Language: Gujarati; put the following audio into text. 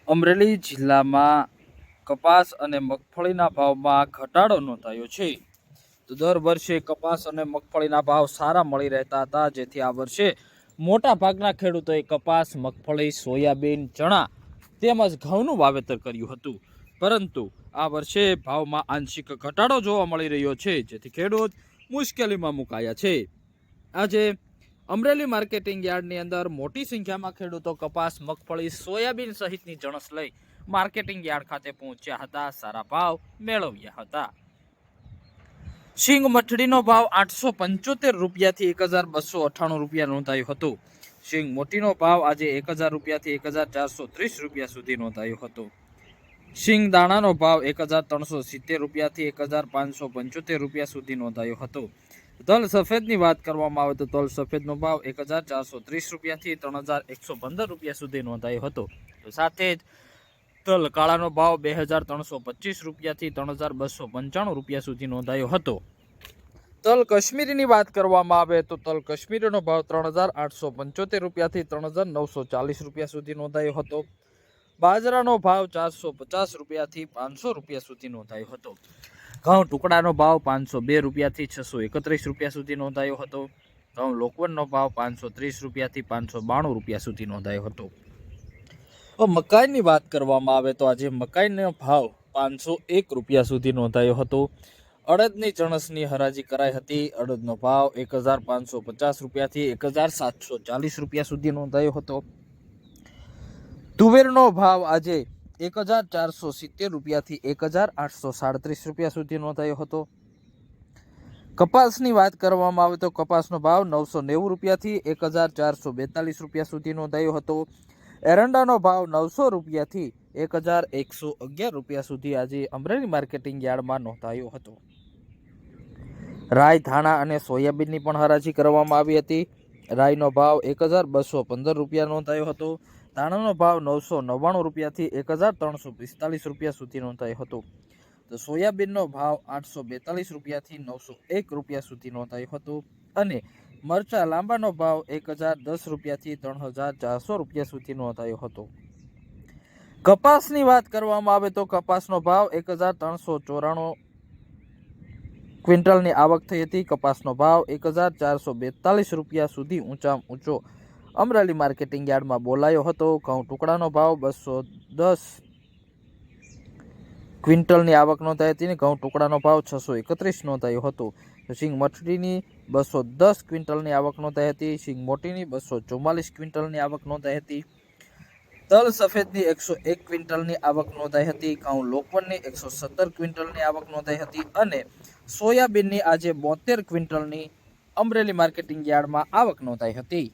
અમરેલી જિલ્લામાં કપાસ અને મગફળીના ભાવમાં ઘટાડો નોંધાયો છે। તો દર વર્ષે કપાસ અને મગફળીના ભાવ સારા મળી રહેતા હતા, જેથી આ વર્ષે મોટા ભાગના ખેડૂતોએ કપાસ, મગફળી, સોયાબીન, ચણા તેમજ ઘઉંનું વાવેતર કર્યું હતું। પરંતુ આ વર્ષે ભાવમાં આંશિક ઘટાડો જોવા મળી રહ્યો છે, જેથી ખેડૂત મુશ્કેલીમાં મુકાયા છે। આજે અમરેલી માર્કેટિંગ યાર્ડની અંદર મોટી સંખ્યામાં ખેડૂતો કપાસ, મગફળી, સોયાબીન સહિતની જણસ લઈ માર્કેટિંગ યાર્ડ ખાતે પહોંચ્યા હતા, સારા ભાવ મેળવ્યા હતા। સિંગ મઠડીનો ભાવ 875 રૂપિયાથી 1298 રૂપિયા નોંધાયો હતો। સિંગ મોટીનો ભાવ આજે 1000 રૂપિયાથી 1430 રૂપિયા સુધી નોંધાયો હતો। સિંગ દાણાનો ભાવ 1370 રૂપિયાથી 1575 રૂપિયા સુધી નોંધાયો હતો। તલ સફેદની વાત કરવામાં આવે તો તલ સફેદનો ભાવ 1430 રૂપિયાથી 3115 રૂપિયા સુધી નોંધાયો હતો। તો સાથે જ તલ કાળાનો ભાવ 2325 રૂપિયાથી 3295 રૂપિયા સુધી નોંધાયો હતો। તલ કશ્મીરીની વાત કરવામાં આવે તો તલ કશ્મીરીનો ભાવ 3875 રૂપિયાથી 3940 રૂપિયા સુધી નોંધાયો હતો। બાજરાનો ભાવ 450 રૂપિયાથી 500 રૂપિયા સુધી નોંધાયો હતો। ઘઉં ટુકડાનો ભાવ 502 રૂપિયાથી 631 રૂપિયા સુધી નોંધાયો હતો। ઘઉં લોકવનનો ભાવ 530 રૂપિયાથી 592 રૂપિયા સુધી નોંધાયો હતો। મકાઈની વાત કરવામાં આવે તો આજે મકાઈનો ભાવ 501 રૂપિયા સુધી નોંધાયો હતો। અડદની જણસની હરાજી કરાઈ હતી। અડદનો ભાવ 1550 રૂપિયાથી 1740 રૂપિયા સુધી નોંધાયો હતો। તુવેરનો ભાવ આજે 1470 રૂપિયાથી 1837 રૂપિયા સુધી નોંધાયો હતો। કપાસની વાત કરવામાં આવે તો કપાસનો ભાવ 990 રૂપિયાથી 1442 રૂપિયા સુધી નોંધાયો હતો। એરંડાનો ભાવ 900 રૂપિયાથી 1111 રૂપિયા સુધી આજે અમરેલી માર્કેટિંગ યાર્ડમાં નોંધાયો હતો। રાઈ, ધાણા અને સોયાબીનની પણ હરાજી કરવામાં આવી હતી। રાઈનો ભાવ 1215 રૂપિયા નોંધાયો હતો। ધાણાનો ભાવ 999 રૂપિયાથી 1345 રૂપિયા સુધી નોંધાયો હતો। તો સોયાબીનનો ભાવ 842 રૂપિયાથી 901 રૂપિયા સુધી નોંધાયો હતો। અને મરચા લાંબાનો ભાવ 1010 રૂપિયાથી 3400 રૂપિયા સુધી નોંધાયો હતો। કપાસની વાત કરવામાં આવે તો કપાસનો ભાવ 1394 ક્વિન્ટલની આવક થઈ હતી। કપાસનો ભાવ 1442 રૂપિયા સુધી ઊંચામાં ઊંચો અમરેલી માર્કેટિંગ યાર્ડમાં બોલાયો હતો। ઘઉં ટુકડાનો ભાવ 210 ક્વિન્ટલની આવક નોંધાઈ હતી અને ઘઉં ટુકડાનો ભાવ 631 નોંધાયો હતો। સિંગ મઠડીની 210 ક્વિન્ટલની આવક નોંધાઈ હતી। સિંગ મોટીની 244 ક્વિન્ટલની આવક નોંધાઈ હતી। તલ સફેદની 101 ક્વિન્ટલની આવક નોંધાઈ હતી। ઘઉં લોકવનની 117 ક્વિન્ટલની આવક નોંધાઈ હતી અને સોયાબીનની આજે 72 ક્વિન્ટલની અમરેલી માર્કેટિંગ યાર્ડમાં આવક નોંધાઈ હતી।